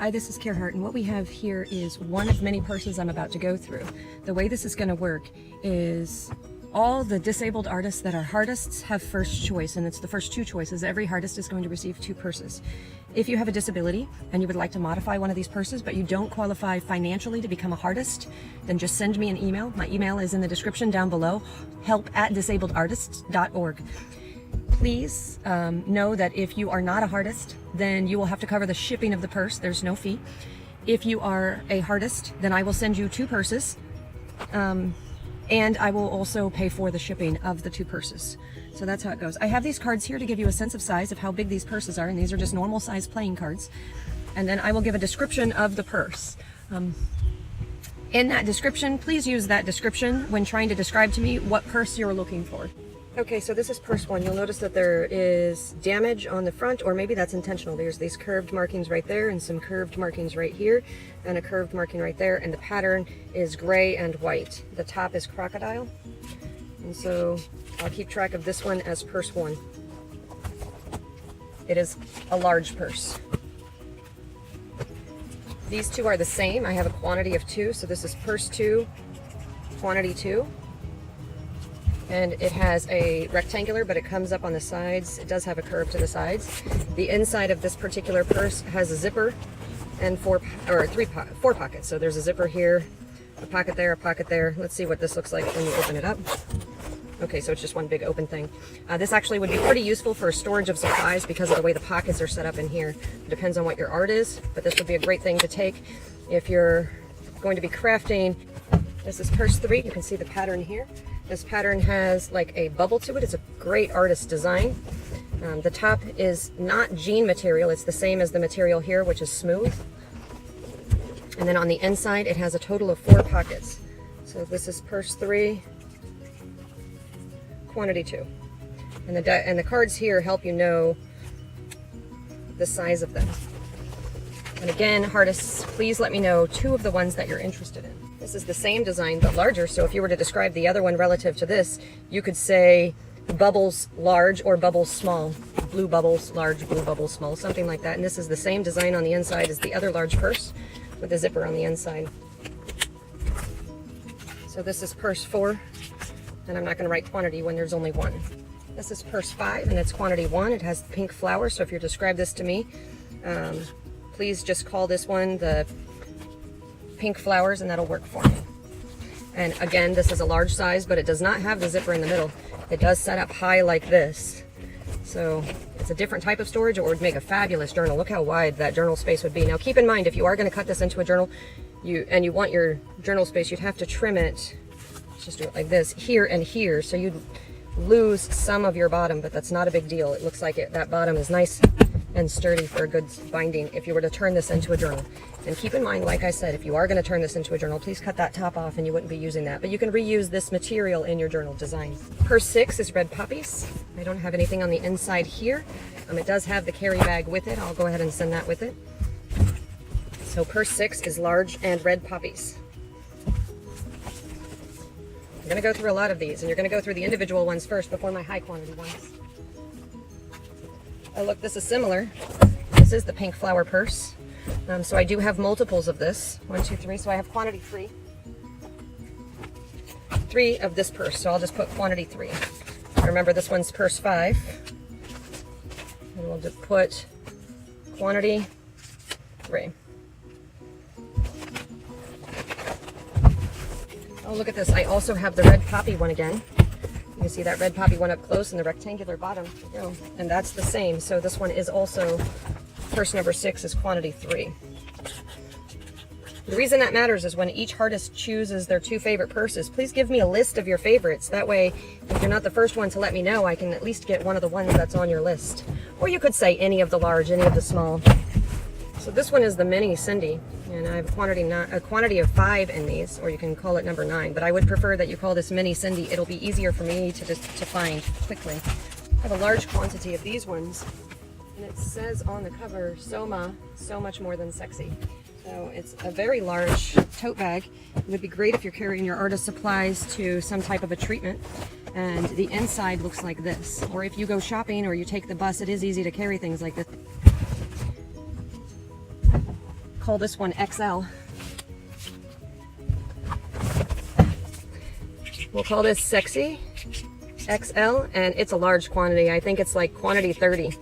Hi, this is Hart, and what we have here is one of many purses I'm about to go through. The way this is going to work is all the disabled artists that are Hartists have first choice, and it's the first two choices. Every Hartist is going to receive two purses. If you have a disability and you would like to modify one of these purses, but you don't qualify financially to become a Hartist, then just send me an email. My email is in the description down below, help@disabledartists.org. Please know that if you are not a Hartist, then you will have to cover the shipping of the purse. There's no fee. If you are a Hartist, then I will send you two purses, and I will also pay for the shipping of the two purses. So that's how it goes. I have these cards here to give you a sense of size of how big these purses are, and these are just normal size playing cards. And then I will give a description of the purse. In that description, please use that description when trying to describe to me what purse you're looking for. Okay, so this is purse one. You'll notice that there is damage on the front, or maybe that's intentional. There's these curved markings right there and some curved markings right here and a curved marking right there, and the pattern is gray and white. The top is crocodile, and so I'll keep track of this one as purse one. It is a large purse. These two are the same. I have a quantity of 2, so this is purse 2, quantity 2. And it has a rectangular, but it comes up on the sides. It does have a curve to the sides. The inside of this particular purse has a zipper and four pockets. So there's a zipper here, a pocket there, a pocket there. Let's see what this looks like when you open it up. Okay, so it's just one big open thing. This actually would be pretty useful for storage of supplies because of the way the pockets are set up in here. It depends on what your art is, but this would be a great thing to take if you're going to be crafting. This is purse 3. You can see the pattern here. This pattern has like a bubble to it. It's a great artist design. The top is not jean material. It's the same as the material here, which is smooth. And then on the inside, it has a total of 4 pockets. So this is purse 3, quantity 2. And the cards here help you know the size of them. And again, Hartists, please let me know 2 of the ones that you're interested in. This is the same design, but larger, so if you were to describe the other one relative to this, you could say bubbles large or bubbles small. Blue bubbles large, blue bubbles small, something like that. And this is the same design on the inside as the other large purse with a zipper on the inside. So this is purse 4, and I'm not going to write quantity when there's only 1. This is purse 5, and it's quantity 1. It has pink flowers, so if you describe this to me, please just call this one the pink flowers, and that'll work for me. And again, this is a large size, but it does not have the zipper in the middle. It does set up high like this. So it's a different type of storage. It would make a fabulous journal. Look how wide that journal space would be. Now keep in mind, if you are going to cut this into a journal, and you want your journal space, you'd have to trim it. Let's just do it like this, here and here, so you'd lose some of your bottom, but that's not a big deal. It looks like that bottom is nice and sturdy for a good binding if you were to turn this into a journal. And keep in mind, like I said, if you are going to turn this into a journal, please cut that top off and you wouldn't be using that. But you can reuse this material in your journal design. Purse 6 is red poppies. I don't have anything on the inside here. It does have the carry bag with it. I'll go ahead and send that with it. So purse 6 is large and red poppies. I'm going to go through a lot of these, and you're going to go through the individual ones first before my high quantity ones. Oh look, this is similar. This is the pink flower purse. So I do have multiples of this. 1, 2, 3. So I have quantity 3. 3 of this purse. So I'll just put quantity 3. Remember, this one's purse 5. And we'll just put quantity 3. Oh, look at this. I also have the red poppy one again. You can see that red poppy one up close and the rectangular bottom. Oh, and that's the same. So this one is also purse number 6 is quantity 3. The reason that matters is when each Hartist chooses their 2 favorite purses, please give me a list of your favorites. That way, if you're not the first one to let me know, I can at least get one of the ones that's on your list. Or you could say any of the large, any of the small. So this one is the mini Cindy, and I have a quantity of 5 in these, or you can call it number 9, but I would prefer that you call this mini Cindy. It'll be easier for me to find quickly. I have a large quantity of these ones, and it says on the cover, Soma, so much more than sexy. So it's a very large tote bag. It would be great if you're carrying your artist supplies to some type of a treatment, and the inside looks like this. Or if you go shopping or you take the bus, it is easy to carry things like this. call this one XL. We'll call this Sexy XL, and it's a large quantity. I think it's like quantity 30.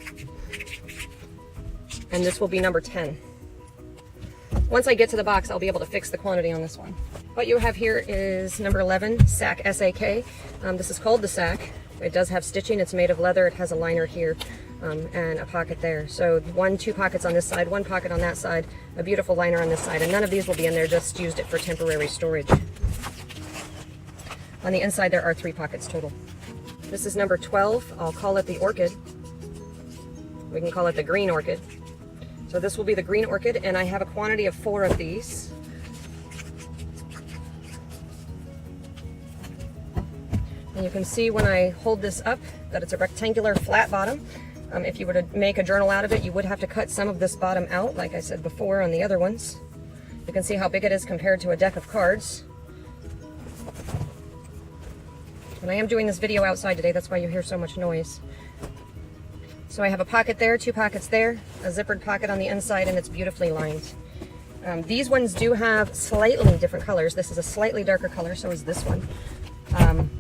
And this will be number 10. Once I get to the box, I'll be able to fix the quantity on this one. What you have here is number 11, Sack, S-A-K. This is called the Sack. It does have stitching. It's made of leather. It has a liner here and a pocket there. So 2 pockets on this side, 1 pocket on that side, a beautiful liner on this side. And none of these will be in there, just used it for temporary storage. On the inside, there are 3 pockets total. This is number 12. I'll call it the Orchid. We can call it the Green Orchid. So this will be the Green Orchid, and I have a quantity of 4 of these. And you can see when I hold this up that it's a rectangular flat bottom. If you were to make a journal out of it, you would have to cut some of this bottom out, like I said before on the other ones. You can see how big it is compared to a deck of cards. And I am doing this video outside today, that's why you hear so much noise. So I have a pocket there, 2 pockets there, a zippered pocket on the inside, and it's beautifully lined. These ones do have slightly different colors. This is a slightly darker color, so is this one.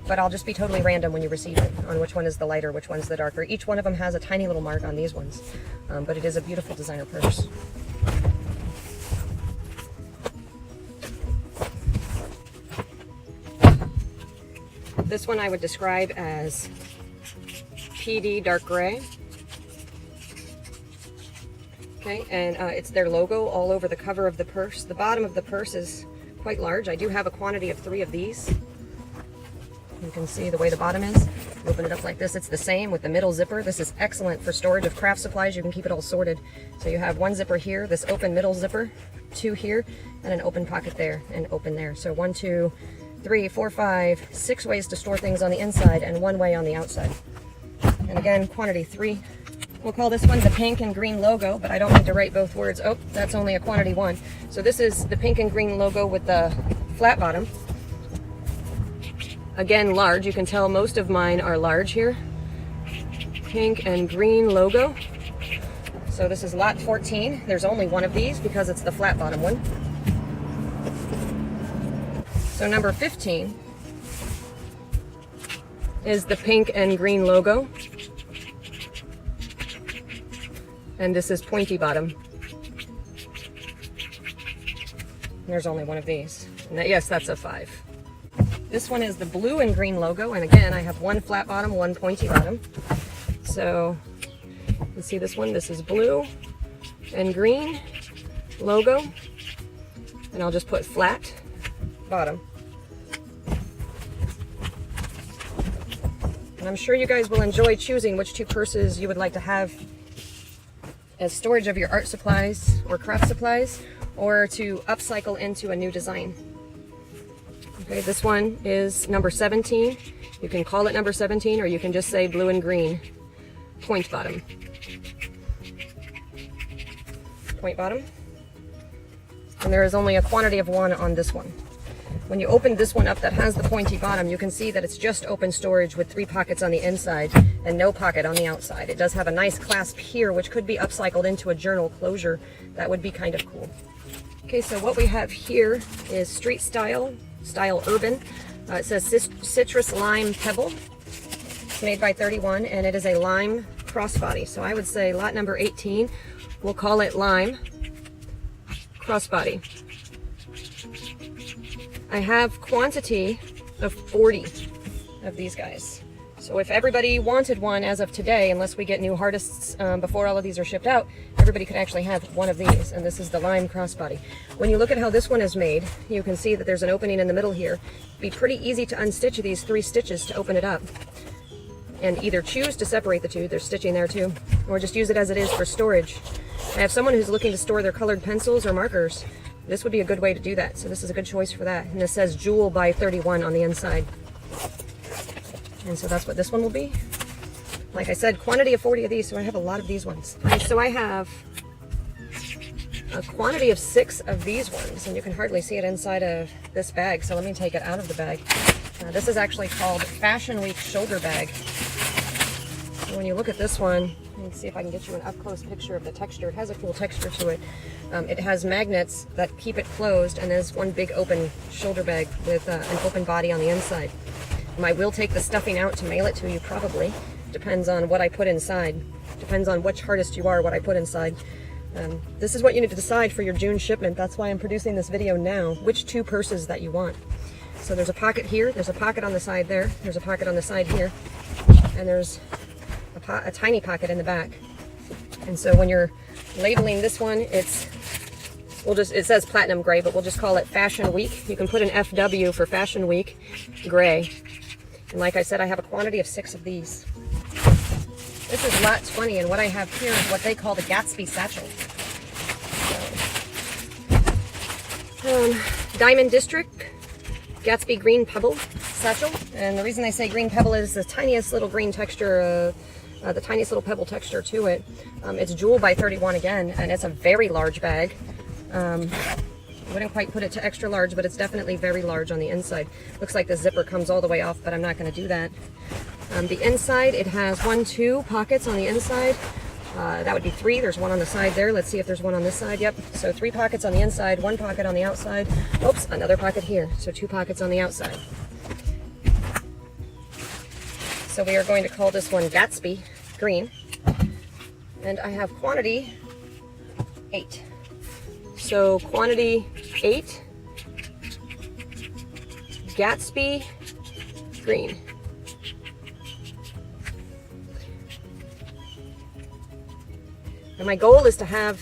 But I'll just be totally random when you receive it on which one is the lighter, which one's the darker. Each one of them has a tiny little mark on these ones, but it is a beautiful designer purse. This one I would describe as PD dark gray. Okay, and it's their logo all over the cover of the purse. The bottom of the purse is quite large. I do have a quantity of 3 of these. You can see the way the bottom is. Open it up like this. It's the same with the middle zipper. This is excellent for storage of craft supplies. You can keep it all sorted. So you have 1 zipper here, this open middle zipper, 2 here, and an open pocket there, and open there. So 1, 2, 3, 4, 5, 6 ways to store things on the inside, and 1 way on the outside. And again, quantity 3. We'll call this one the pink and green logo, but I don't need to write both words. Oh, that's only a quantity 1. So this is the pink and green logo with the flat bottom. Again, large. You can tell most of mine are large here. Pink and green logo. So this is lot 14. There's only 1 of these because it's the flat bottom one. So number 15 is the pink and green logo. And this is pointy bottom. And there's only 1 of these. And yes, that's a 5. This one is the blue and green logo, and again, I have 1 flat bottom, 1 pointy bottom. So you see this one, this is blue and green logo, and I'll just put flat bottom. And I'm sure you guys will enjoy choosing which 2 purses you would like to have as storage of your art supplies or craft supplies, or to upcycle into a new design. Okay, this one is number 17. You can call it number 17, or you can just say blue and green. Point bottom. Point bottom. And there is only a quantity of 1 on this one. When you open this one up that has the pointy bottom, you can see that it's just open storage with 3 pockets on the inside and no pocket on the outside. It does have a nice clasp here, which could be upcycled into a journal closure. That would be kind of cool. Okay, so what we have here is street style urban. It says citrus lime pebble. It's made by 31, and it is a lime crossbody. So I would say lot number 18, we'll call it lime crossbody. I have quantity of 40 of these guys. So if everybody wanted one as of today, unless we get new artists before all of these are shipped out, everybody could actually have 1 of these, and this is the lime crossbody. When you look at how this one is made, you can see that there's an opening in the middle here. It'd be pretty easy to unstitch these 3 stitches to open it up, and either choose to separate the 2, there's stitching there too, or just use it as it is for storage. I have someone who's looking to store their colored pencils or markers. This would be a good way to do that, so this is a good choice for that. And this says Jewel by 31 on the inside. And so that's what this one will be. Like I said, quantity of 40 of these, so I have a lot of these ones. And so I have a quantity of 6 of these ones, and you can hardly see it inside of this bag, so let me take it out of the bag. This is actually called Fashion Week shoulder bag. When you look at this one, let me see if I can get you an up-close picture of the texture. It has a cool texture to it. It has magnets that keep it closed, and there's one big open shoulder bag with an open body on the inside. I will take the stuffing out to mail it to you, probably. Depends on what I put inside. Depends on which artist you are, what I put inside. This is what you need to decide for your June shipment. That's why I'm producing this video now. Which 2 purses that you want. So there's a pocket here, there's a pocket on the side there, there's a pocket on the side here, and there's a tiny pocket in the back. And so when you're labeling this one, it says platinum gray, but we'll just call it Fashion Week. You can put an FW for Fashion Week gray. And like I said, I have a quantity of 6 of these. This is lot 20, and what I have here is what they call the Gatsby satchel. So, Diamond District Gatsby Green Pebble satchel, and the reason I say green pebble is the tiniest little green texture, the tiniest little pebble texture to it. It's jewel by 31 again, and it's a very large bag. I wouldn't quite put it to extra large, but it's definitely very large on the inside. Looks like the zipper comes all the way off, but I'm not going to do that. The inside, it has 2 pockets on the inside. That would be 3. There's one on the side there. Let's see if there's one on this side. Yep. So 3 pockets on the inside, 1 pocket on the outside. Oops, another pocket here. So 2 pockets on the outside. So we are going to call this one Gatsby Green. And I have quantity 8. So quantity 8, Gatsby Green. And my goal is to have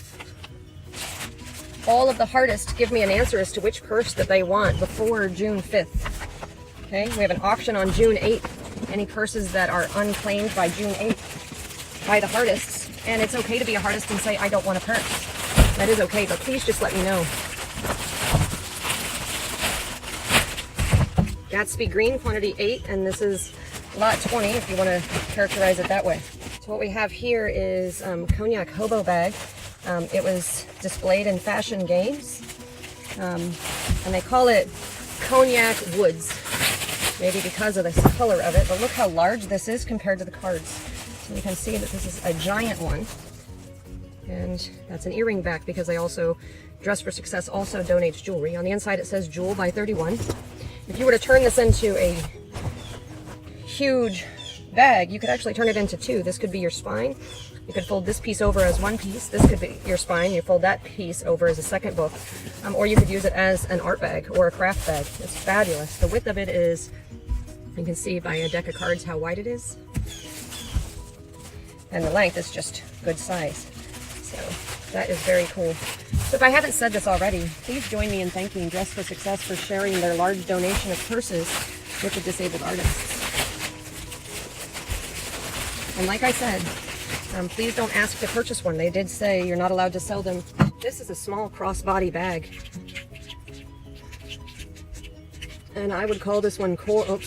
all of the artists give me an answer as to which purse that they want before June 5th. Okay, we have an auction on June 8th. Any purses that are unclaimed by June 8th by the artists. And it's okay to be a artist and say, I don't want a purse. That is okay, but please just let me know. Gatsby Green, quantity 8, and this is lot 20 if you want to characterize it that way. So what we have here is Cognac Hobo bag. It was displayed in Fashion Games, and they call it Cognac Woods, maybe because of the color of it, but look how large this is compared to the cards. So you can see that this is a giant one, and that's an earring back because they also, Dress for Success also donates jewelry. On the inside it says Jewel by 31. If you were to turn this into a huge bag, you could actually turn it into 2. This could be your spine. You could fold this piece over as 1 piece. This could be your spine. You fold that piece over as a second book. Or you could use it as an art bag or a craft bag. It's fabulous. The width of it is, you can see by a deck of cards how wide it is. And the length is just good size. So that is very cool. So if I haven't said this already, please join me in thanking Dress for Success for sharing their large donation of purses with the disabled artists. And like I said, please don't ask to purchase one. They did say you're not allowed to sell them. This is a small crossbody bag. And I would call this one coral.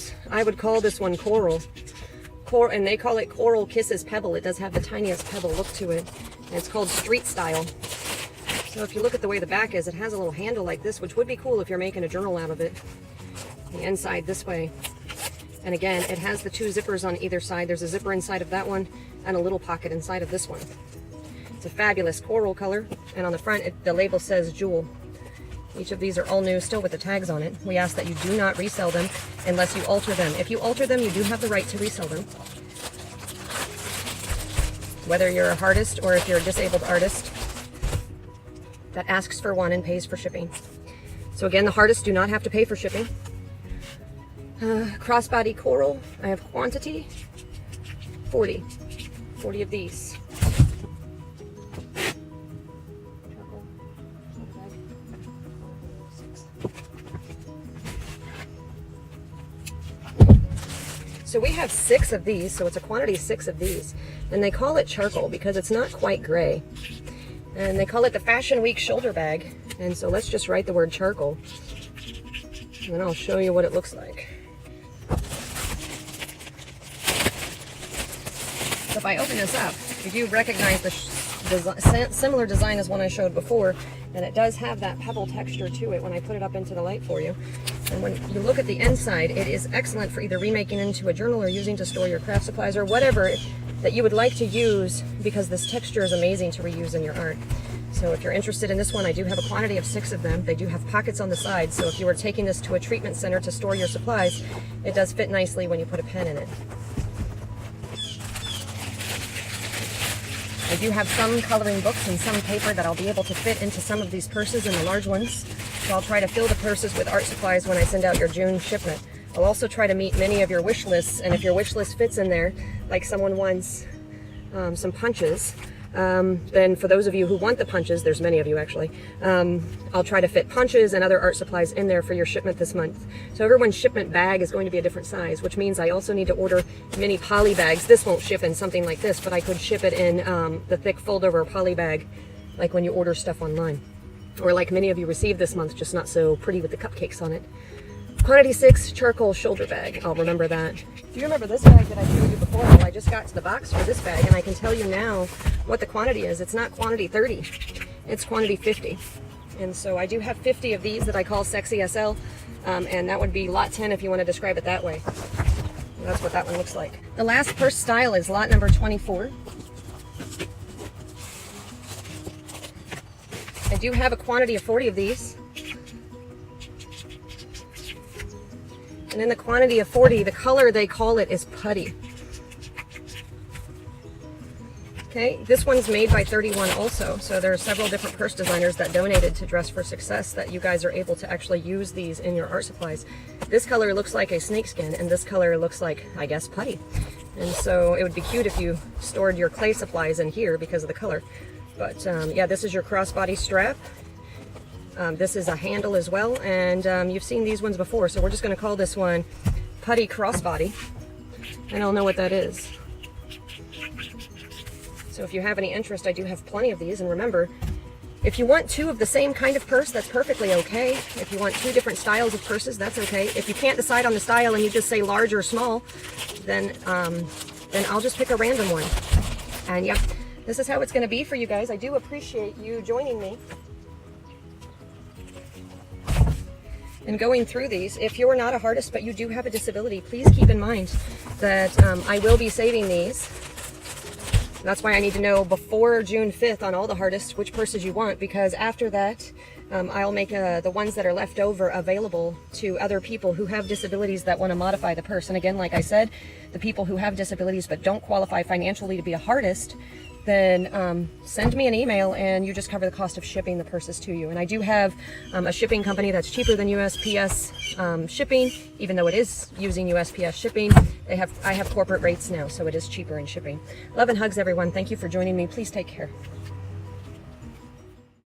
And they call it Coral Kisses Pebble. It does have the tiniest pebble look to it. And it's called Street Style. So if you look at the way the back is, it has a little handle like this, which would be cool if you're making a journal out of it. The inside this way. And again, it has the 2 zippers on either side. There's a zipper inside of that one and a little pocket inside of this one. It's a fabulous coral color. And on the front, the label says Jewel. Each of these are all new, still with the tags on it. We ask that you do not resell them unless you alter them. If you alter them, you do have the right to resell them. Whether you're a artist or if you're a disabled artist that asks for one and pays for shipping. So again, the artists do not have to pay for shipping. Crossbody coral, I have quantity 40 of these. So we have 6 of these, so it's a quantity 6 of these. And they call it charcoal because it's not quite gray. And they call it the Fashion Week shoulder bag. And so let's just write the word charcoal. And then I'll show you what it looks like. So if I open this up, you do recognize similar design as one I showed before, and it does have that pebble texture to it when I put it up into the light for you. And when you look at the inside, it is excellent for either remaking into a journal or using to store your craft supplies or whatever that you would like to use, because this texture is amazing to reuse in your art. So if you're interested in this one, I do have a quantity of 6 of them. They do have pockets on the side, so if you were taking this to a treatment center to store your supplies, it does fit nicely when you put a pen in it. I do have some coloring books and some paper that I'll be able to fit into some of these purses and the large ones. So I'll try to fill the purses with art supplies when I send out your June shipment. I'll also try to meet many of your wish lists, and if your wish list fits in there, like someone wants some punches, then for those of you who want the punches, there's many of you actually, I'll try to fit punches and other art supplies in there for your shipment this month. So everyone's shipment bag is going to be a different size, which means I also need to order mini poly bags. This won't ship in something like this, but I could ship it in the thick fold over poly bag, like when you order stuff online. Or like many of you received this month, just not so pretty with the cupcakes on it. Quantity 6 charcoal shoulder bag. I'll remember that. Do you remember this bag that I showed you before? Well, I just got to the box for this bag, and I can tell you now what the quantity is. It's not quantity 30, it's quantity 50. And so I do have 50 of these that I call Sexy SL, and that would be lot 10 if you want to describe it that way. That's what that one looks like. The last purse style is lot number 24. I do have a quantity of 40 of these. And in the quantity of 40, the color they call it is Putty. Okay, this one's made by 31 also, so there are several different purse designers that donated to Dress for Success that you guys are able to actually use these in your art supplies. This color looks like a snakeskin, and this color looks like, I guess, putty. And so it would be cute if you stored your clay supplies in here because of the color. But yeah, this is your crossbody strap. This is a handle as well, and you've seen these ones before, so we're just going to call this one Putty Crossbody. I don't know what that is. So if you have any interest, I do have plenty of these, and remember, if you want 2 of the same kind of purse, that's perfectly okay. If you want 2 different styles of purses, that's okay. If you can't decide on the style and you just say large or small, then I'll just pick a random one. And yeah, this is how it's going to be for you guys. I do appreciate you joining me and going through these. If you're not a artist but you do have a disability, please keep in mind that I will be saving these. That's why I need to know before June 5th on all the artists which purses you want, because after that I'll make the ones that are left over available to other people who have disabilities that want to modify the purse. And again, like I said, the people who have disabilities but don't qualify financially to be a artist, then send me an email and you just cover the cost of shipping the purses to you. And I do have a shipping company that's cheaper than USPS shipping, even though it is using USPS shipping. I have corporate rates now, so it is cheaper in shipping. Love and hugs, everyone. Thank you for joining me. Please take care.